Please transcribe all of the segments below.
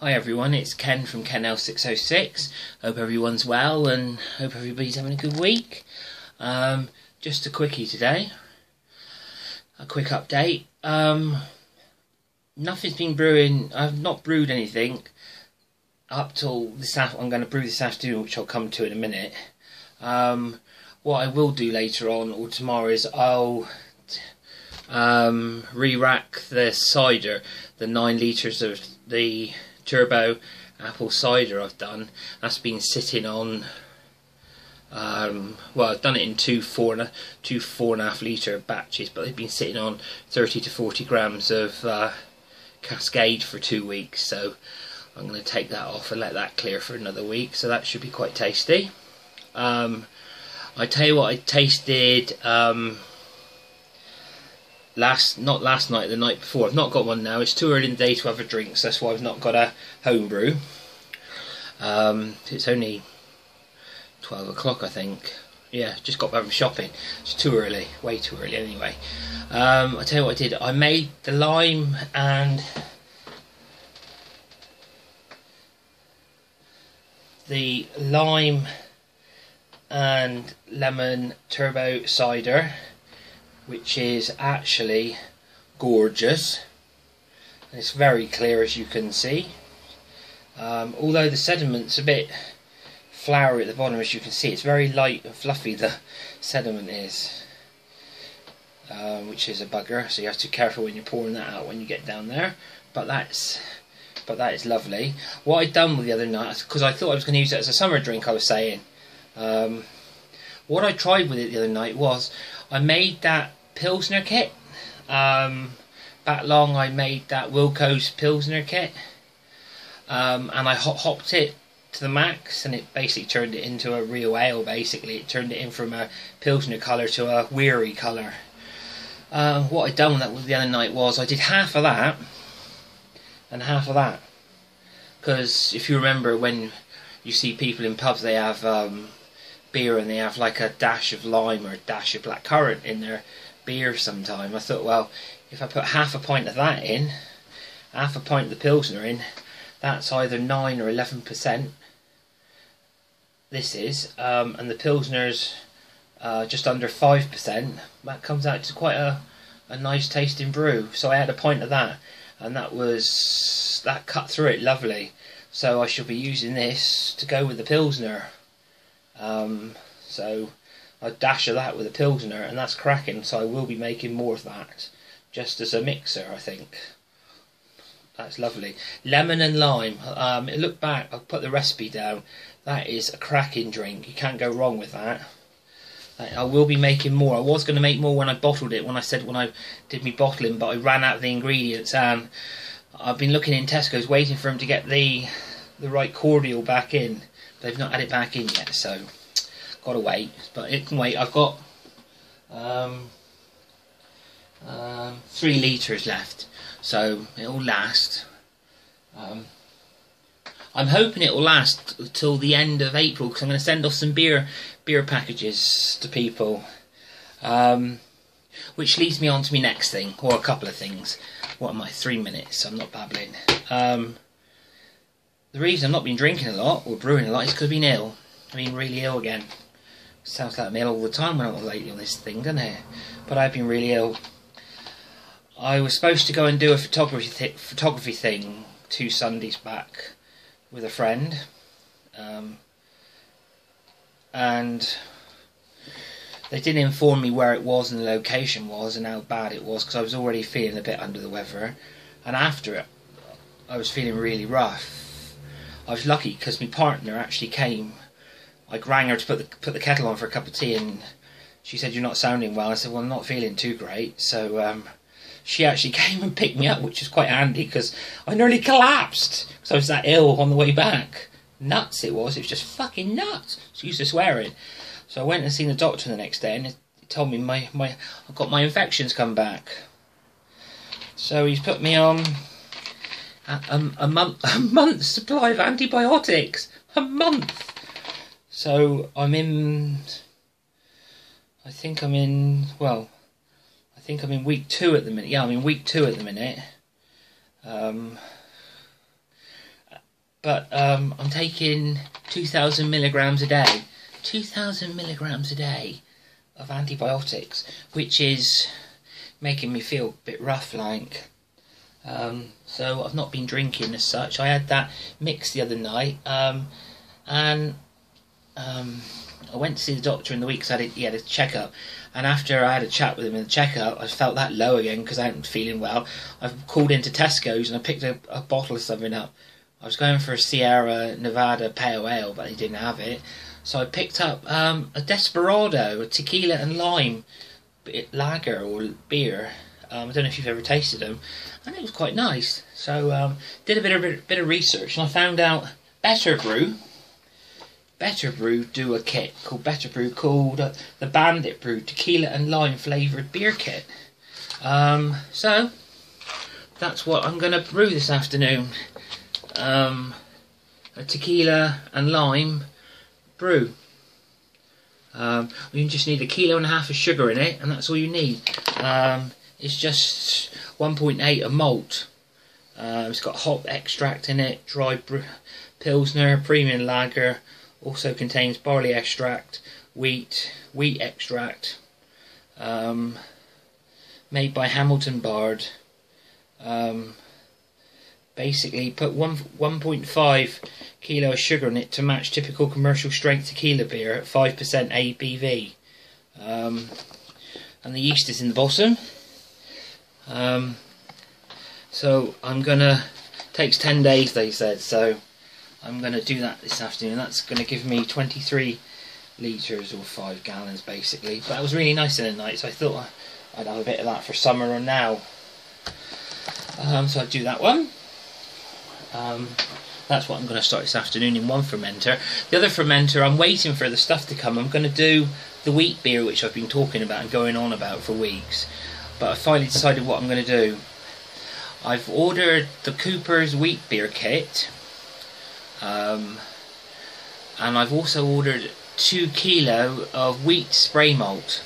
Hi everyone, it's Ken from KenL606. Hope everyone's well and hope everybody's having a good week. Just a quickie today. A quick update. Nothing's been brewing. I've not brewed anything up till this afternoon. I'm going to brew this afternoon, which I'll come to in a minute. What I will do later on or tomorrow is I'll re-rack the cider, the 9 litres of the turbo apple cider I've done. That's been sitting on, well, I've done it in two 4.5 litre batches, but they've been sitting on 30 to 40 grams of Cascade for 2 weeks, so I'm going to take that off and let that clear for another week, so that should be quite tasty. I tell you what, I tasted not last night, the night before. I've not got one now. It's too early in the day to have a drink, so that's why I've not got a HomeBrew. It's only 12 o'clock, I think. Yeah, just got back from shopping. It's too early, way too early anyway. I tell you what I did. I made the lime and lemon turbo cider, which is actually gorgeous, and it's very clear, as you can see, although the sediment's a bit floury at the bottom. As you can see, it's very light and fluffy, the sediment is, which is a bugger, so you have to be careful when you're pouring that out when you get down there, but that is lovely. What I'd done with the other night, because I thought I was going to use it as a summer drink, I was saying, what I tried with it the other night was I made that Pilsner kit. Back long I made that Wilco's Pilsner kit, and I hopped it to the max, and it basically turned it into a real ale. Basically, it turned it in from a Pilsner colour to a Wheaty colour. What I'd done with that the other night was I did half of that and half of that, because if you remember, when you see people in pubs, they have beer and they have like a dash of lime or a dash of blackcurrant in their beer sometime. I thought, well, if I put half a pint of that in, half a pint of the Pilsner in, that's either 9 or 11%. This is, and the Pilsner's just under 5%. That comes out to quite a nice tasting brew. So I had a pint of that, and that cut through it lovely. So I shall be using this to go with the Pilsner. So a dash of that with a Pilsner, and that's cracking. So I will be making more of that, just as a mixer, I think. That's lovely. Lemon and lime. Look back, I'll put the recipe down. That is a cracking drink. You can't go wrong with that. I will be making more. I was going to make more when I bottled it, when I did my bottling, but I ran out of the ingredients, and I've been looking in Tesco's waiting for them to get the right cordial back in. They've not had it back in yet, so gotta wait. But it can wait. I've got 3 litres left, so it'll last. I'm hoping it will last till the end of April, because I'm going to send off some beer packages to people, which leads me on to my next thing, or a couple of things. What am I, 3 minutes? I'm not babbling. The reason I've not been drinking a lot, or brewing a lot, is because I've been ill. I've been really ill again. Sounds like I'm ill all the time when I'm lately on this thing, doesn't it? But I've been really ill. I was supposed to go and do a photography thing 2 Sundays back with a friend, and they didn't inform me where it was and the location was and how bad it was, because I was already feeling a bit under the weather, and after it I was feeling really rough. I was lucky because my partner actually came. I rang her to put the kettle on for a cup of tea, and she said, "You're not sounding well." I said, "Well, I'm not feeling too great." So she actually came and picked me up, which was quite handy, because I nearly collapsed because I was that ill on the way back. Nuts it was just fucking nuts. Excuse the swearing. So I went and seen the doctor the next day, and he told me I've got my infections come back. So he's put me on a month's supply of antibiotics. A month. So I think I'm in week 2 at the minute. Yeah, I'm in week 2 at the minute. but I'm taking 2,000 milligrams a day. 2,000 milligrams a day of antibiotics, which is making me feel a bit rough like. So I've not been drinking as such. I had that mix the other night, and I went to see the doctor in the week because he had a checkup, and after I had a chat with him in the checkup, I felt that low again because I wasn't feeling well. I called into Tesco's and I picked a bottle of something up. I was going for a Sierra Nevada Pale Ale, but they didn't have it. So I picked up a Desperado, a tequila and lime lager or beer. I don't know if you've ever tasted them, and it was quite nice. So did a bit of research, and I found out Better Brew do a kit called Better Brew, called the Bandit Brew Tequila and Lime Flavoured Beer Kit. So that's what I'm going to brew this afternoon. A tequila and lime brew. You just need 1.5 kilos of sugar in it, and that's all you need. It's just 1.8 of malt. It's got hop extract in it, dry Pilsner, premium lager. Also contains barley extract, wheat extract. Made by Hamilton Bard. Basically put 1.5 kilo of sugar in it to match typical commercial strength tequila beer at 5% ABV. And the yeast is in the bottom. So I'm gonna, takes 10 days they said, so I'm gonna do that this afternoon. That's gonna give me 23 litres or 5 gallons basically. But it was really nice in the night, so I thought I'd have a bit of that for summer or now. So I'd do that one. That's what I'm going to start this afternoon in one fermenter. The other fermenter, I'm waiting for the stuff to come. I'm going to do the wheat beer, which I've been talking about and going on about for weeks. But I finally decided what I'm going to do. I've ordered the Cooper's wheat beer kit. And I've also ordered 2 kilo of wheat spray malt.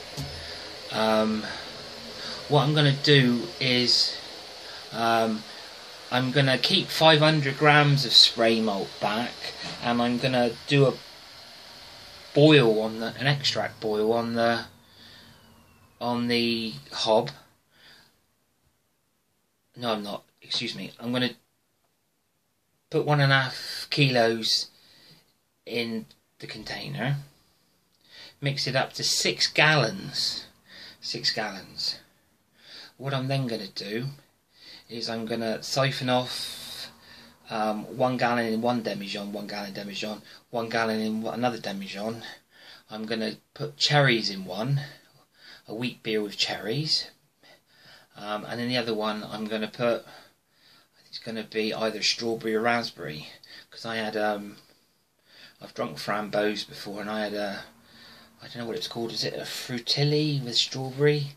What I'm going to do is I'm going to keep 500 grams of spray malt back, and I'm going to do a boil on an extract boil on the hob. No, I'm not. Excuse me. I'm going to put 1.5 kilos in the container. Mix it up to 6 gallons. 6 gallons. What I'm then going to do is I'm going to siphon off 1 gallon in one demijohn, 1 gallon demijohn, 1 gallon in another demijohn. I'm going to put cherries in one, a wheat beer with cherries, and in the other one I'm going to put, it's going to be either strawberry or raspberry, because I had, I've drunk framboise before, and I had I don't know what it's called, is it a frutilli with strawberry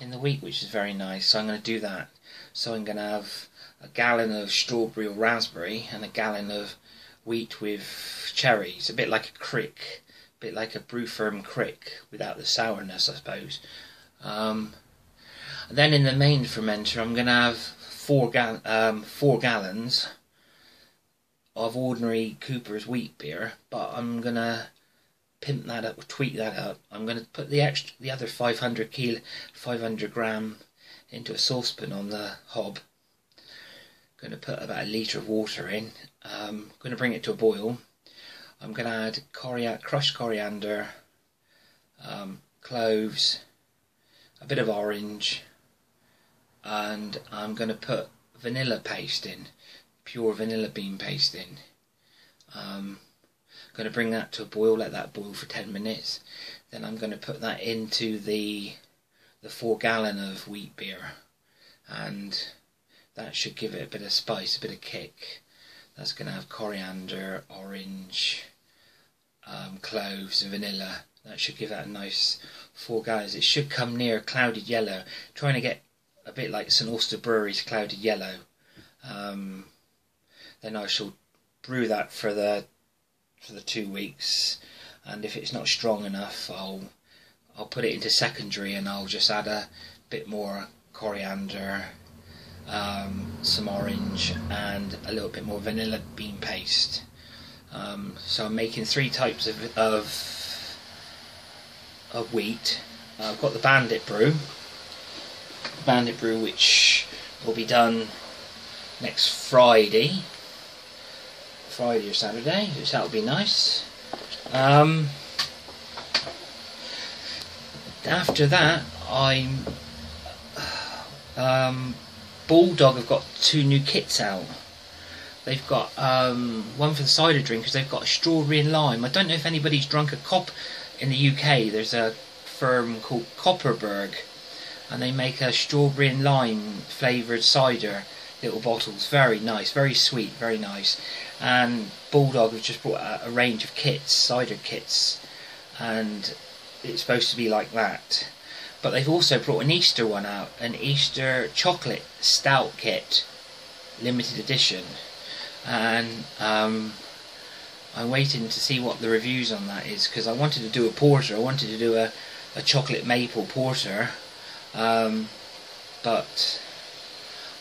in the wheat, which is very nice, so I'm going to do that. So I'm going to have a gallon of strawberry or raspberry and a gallon of wheat with cherries, a bit like a crick, a bit like a brew firm crick without the sourness, I suppose. And then in the main fermenter I'm going to have 4 gallons of ordinary Cooper's wheat beer, but I'm going to pimp that up, tweak that up. I'm going to put the other 500 gram into a saucepan on the hob. Going to put about 1 litre of water in. Going to bring it to a boil. I'm going to add crushed coriander, cloves, a bit of orange, and I'm going to put vanilla paste in, pure vanilla bean paste in. Going to bring that to a boil, let that boil for 10 minutes. Then I'm going to put that into the 4 gallon of wheat beer, and that should give it a bit of spice, a bit of kick. That's going to have coriander, orange, cloves and vanilla. That should give that a nice 4 gallons. It should come near clouded yellow, trying to get a bit like St Auster Brewery's clouded yellow. Then I shall brew that for the 2 weeks, and if it's not strong enough I'll put it into secondary, and I'll just add a bit more coriander some orange, and a little bit more vanilla bean paste. So I'm making 3 types of wheat. I've got the Bandit Brew, which will be done next Friday or Saturday, which that'll be nice. After that, I'm Bulldog have got 2 new kits out. They've got one for the cider drinkers. They've got a strawberry and lime. I don't know if anybody's drunk a in the UK. There's a firm called Copperberg, and they make a strawberry and lime flavoured cider, little bottles. Very nice, very sweet, very nice. And Bulldog have just brought a range of kits, cider kits, and it's supposed to be like that. But they've also brought an Easter one out, an Easter chocolate stout kit, limited edition. And I'm waiting to see what the reviews on that is, because I wanted to do a porter. I wanted to do a chocolate maple porter, but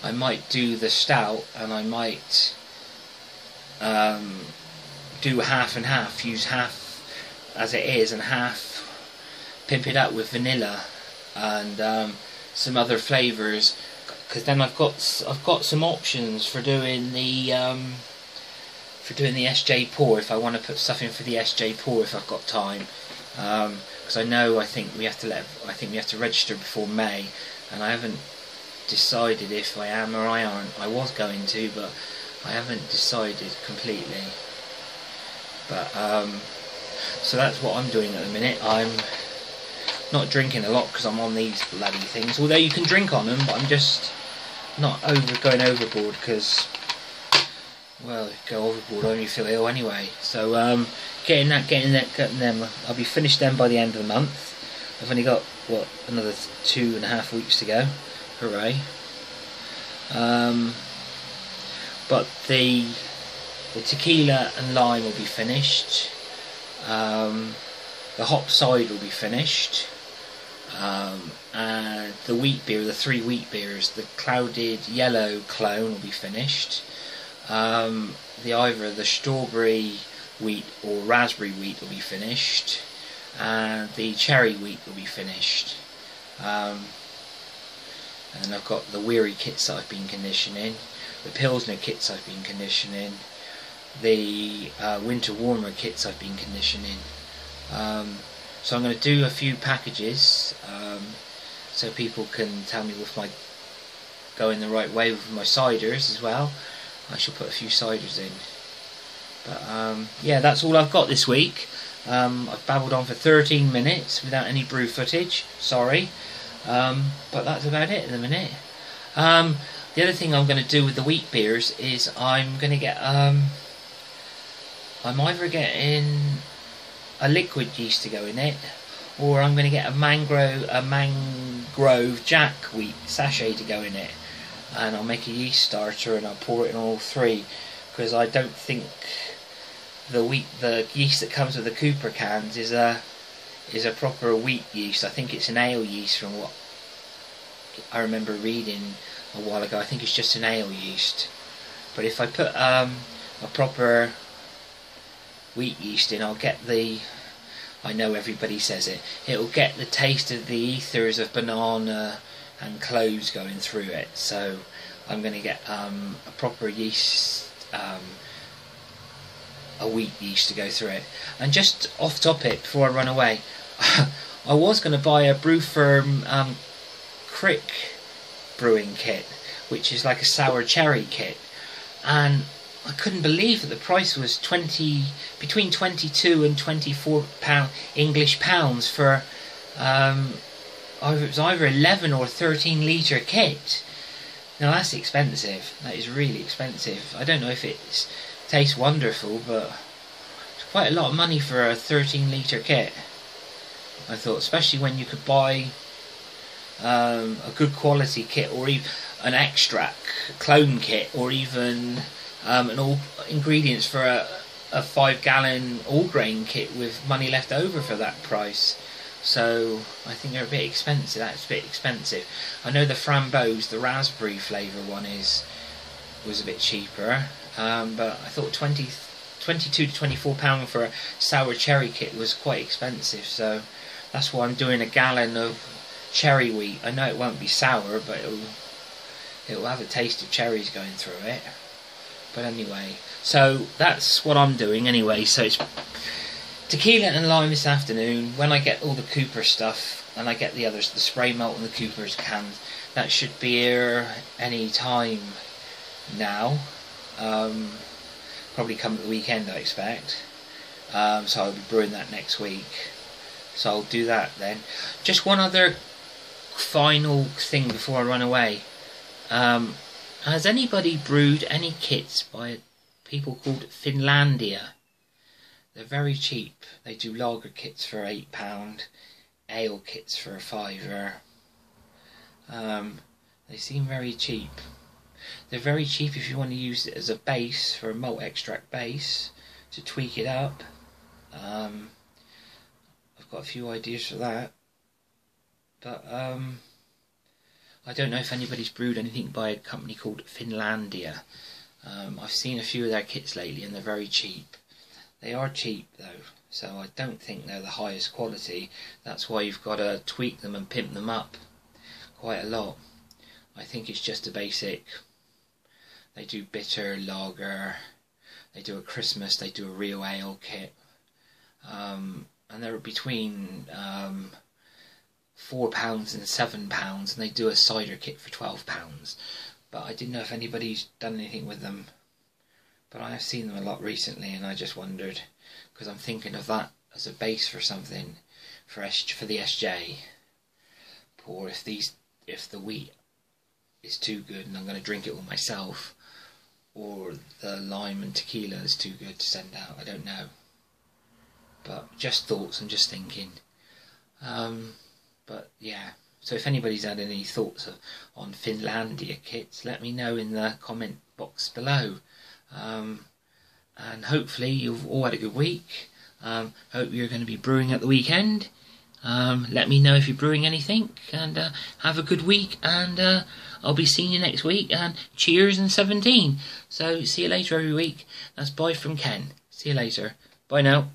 I might do the stout, and I might do half and half, use half as it is and half pimp it up with vanilla and some other flavours, because then I've got some options for doing the SJ pour, if I want to put stuff in for the SJ pour if I've got time, because I think we have to register before May, and I haven't decided if I am or I aren't. I was going to, but I haven't decided completely. But so that's what I'm doing at the minute. I'm not drinking a lot because I'm on these bloody things, although you can drink on them, but I'm just not going overboard, because, well, if you go overboard I only feel ill anyway. So getting them, I'll be finished them by the end of the month. I've only got, what, another 2.5 weeks to go. Hooray. But the tequila and lime will be finished. The hop cider will be finished. And the wheat beer, the 3 wheat beers, the clouded yellow clone will be finished. Either the strawberry wheat or raspberry wheat will be finished, and the cherry wheat will be finished. And I've got the Wheaty kits that I've been conditioning, the Pilsner kits I've been conditioning, the winter warmer kits I've been conditioning. So I'm going to do a few packages, so people can tell me if I going the right way with my ciders as well. I shall put a few ciders in. But yeah, that's all I've got this week. I've babbled on for 13 minutes without any brew footage, sorry. But that's about it in a minute. The other thing I'm going to do with the wheat beers is I'm going to get I'm either getting a liquid yeast to go in it, or I'm going to get a mangrove jack wheat sachet to go in it, and I'll make a yeast starter and I'll pour it in all 3, because I don't think the yeast that comes with the Cooper cans is a proper wheat yeast. I think it's an ale yeast from what I remember reading a while ago. I think it's just an ale yeast. But if I put a proper wheat yeast in, I'll get I know everybody says it'll get the taste of the ethers of banana and cloves going through it. So I'm going to get a proper yeast, a wheat yeast to go through it. And just off topic before I run away, I was going to buy a Brew Firm Crick brewing kit, which is like a sour cherry kit, and I couldn't believe that the price was between 22 and 24 English pounds for it was either 11 or 13 litre kit. Now that's expensive. That is really expensive. I don't know if it tastes wonderful, but it's quite a lot of money for a 13 litre kit. I thought, especially when you could buy a good quality kit, or even an extract clone kit, or even all ingredients for a 5-gallon all grain kit with money left over for that price. So I think they're a bit expensive. That's a bit expensive. I know the framboise, the raspberry flavour one was a bit cheaper, but I thought 22 to £24 for a sour cherry kit was quite expensive. So that's why I'm doing a gallon of cherry wheat. I know it won't be sour, but it'll have a taste of cherries going through it. But anyway, so that's what I'm doing anyway. So it's tequila and lime this afternoon. When I get all the Cooper stuff and I get the others, the spray malt and the Cooper's canned, that should be here any time now. Probably come at the weekend, I expect. So I'll be brewing that next week. So I'll do that then. Just one other final thing before I run away. Has anybody brewed any kits by people called Finlandia? They're very cheap. They do lager kits for £8, ale kits for a £5. They seem very cheap. They're very cheap if you want to use it as a base, for a malt extract base, to tweak it up. I've got a few ideas for that. But I don't know if anybody's brewed anything by a company called Finlandia. I've seen a few of their kits lately and they're very cheap. They are cheap though, so I don't think they're the highest quality. That's why you've got to tweak them and pimp them up quite a lot. I think it's just a basic. They do bitter, lager, they do a Christmas, they do a real ale kit. And they're between £4 and £7, and they do a cider kit for £12. But I didn't know if anybody's done anything with them. But I have seen them a lot recently, and I just wondered, because I'm thinking of that as a base for something for the SJ. Or if the wheat is too good and I'm going to drink it all myself, or the lime and tequila is too good to send out. I don't know. But just thoughts and just thinking. But yeah. So if anybody's had any thoughts on Finlandia kits, let me know in the comment box below. And hopefully you've all had a good week. Hope you're going to be brewing at the weekend. Let me know if you're brewing anything, and have a good week, and I'll be seeing you next week, and cheers and 17. So see you later every week. That's bye from Ken. See you later. Bye now.